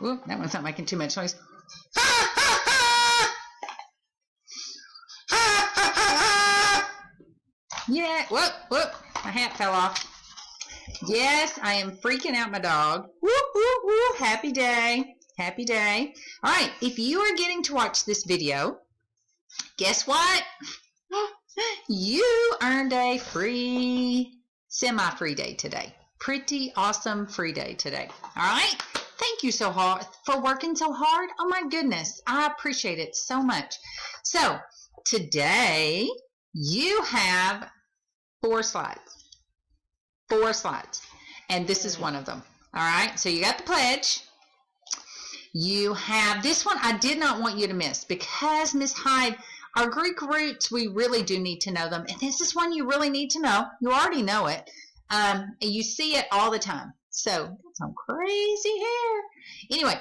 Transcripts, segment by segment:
Ooh, that one's not making too much noise. Yeah, whoop, whoop, my hat fell off. Yes, I am freaking out my dog. Whoop, whoop, whoop, happy day, happy day. All right, if you are getting to watch this video, guess what? You earned a free, semi-free day today. Pretty awesome free day today. All right, thank you so hard for working so hard. Oh my goodness, I appreciate it so much. So today you have 4 slides. 4 slides. And this is one of them. All right. So you got the pledge. You have this one I did not want you to miss because Miss Hyde, our Greek roots, we really do need to know them. And this is one you really need to know. You already know it. You see it all the time. So got some crazy hair. Anyway,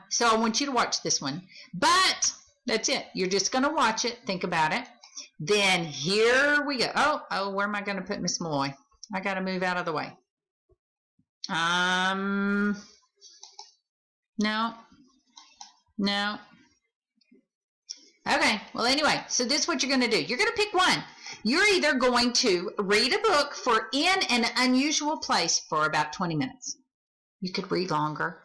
so I want you to watch this one. But that's it. You're just going to watch it. Think about it. Then here we go. Oh, where am I going to put Miss Malloy? I got to move out of the way. No. Okay, well anyway, so this is what you're going to do. You're going to pick one. You're either going to read a book for In an Unusual Place for about 20 minutes. You could read longer.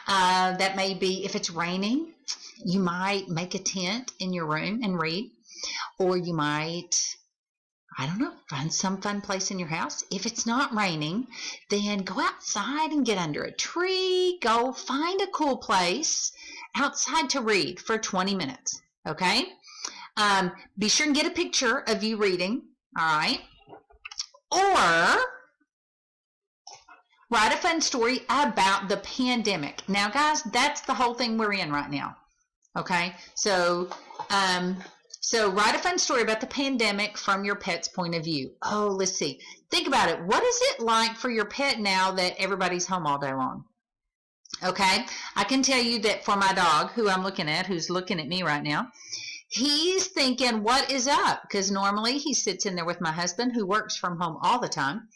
That may be, if it's raining, you might make a tent in your room and read. Or you might, I don't know, find some fun place in your house. If it's not raining, then go outside and get under a tree. Go find a cool place outside to read for 20 minutes, okay? Be sure and get a picture of you reading, all right? Or write a fun story about the pandemic. Now, guys, that's the whole thing we're in right now, okay? So write a fun story about the pandemic from your pet's point of view. Oh, let's see. Think about it. What is it like for your pet now that everybody's home all day long? Okay. I can tell you that for my dog, who I'm looking at, who's looking at me right now, he's thinking, what is up? Because normally he sits in there with my husband, who works from home all the time.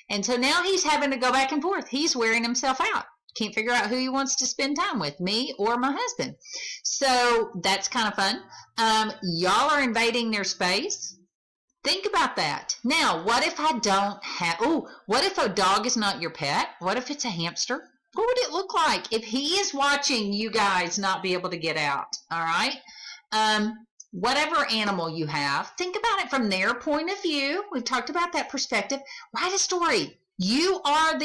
And so now he's having to go back and forth. He's wearing himself out. Can't figure out who he wants to spend time with, me or my husband. So that's kind of fun. Y'all are invading their space. Think about that. Now, what if I don't have, what if a dog is not your pet? What if it's a hamster? What would it look like if he is watching you guys not be able to get out? All right. Whatever animal you have, think about it from their point of view. We've talked about that perspective. Write a story. You are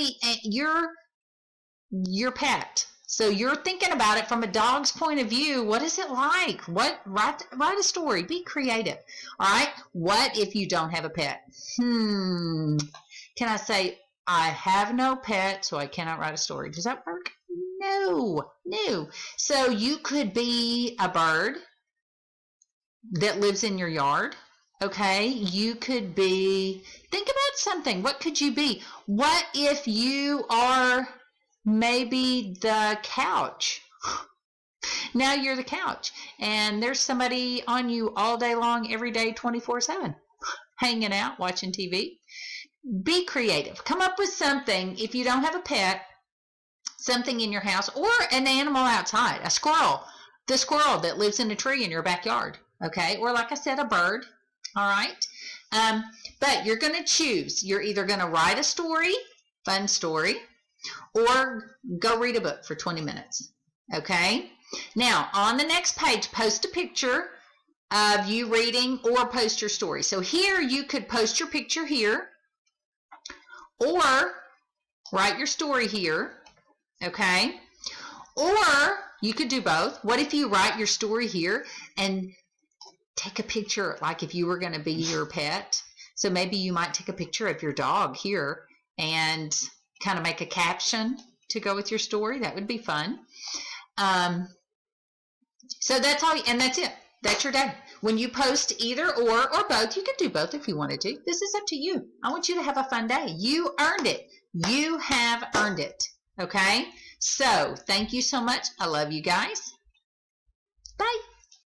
your pet. So you're thinking about it from a dog's point of view. What is it like? Write a story. Be creative. All right. What if you don't have a pet? Can I say, I have no pet, so I cannot write a story? Does that work? No. So you could be a bird that lives in your yard. Okay. You could be, think about something. What could you be? What if you are maybe the couch? Now you're the couch and there's somebody on you all day long, every day, 24/7, hanging out, watching TV. Be creative. Come up with something. If you don't have a pet, something in your house or an animal outside, a squirrel, the squirrel that lives in a tree in your backyard. Okay. Or like I said, a bird. All right. But you're going to choose. You're either going to write a story, fun story, or go read a book for 20 minutes. Okay. Now, on the next page, post a picture of you reading or post your story. So here you could post your picture here or write your story here. Okay. Or you could do both. What if you write your story here and take a picture, like if you were going to be your pet? So maybe you might take a picture of your dog here and kind of make a caption to go with your story. That would be fun. So that's all, and that's it. That's your day. When you post either or both, you can do both if you wanted to. This is up to you. I want you to have a fun day. You earned it. You have earned it. Okay? So thank you so much. I love you guys. Bye.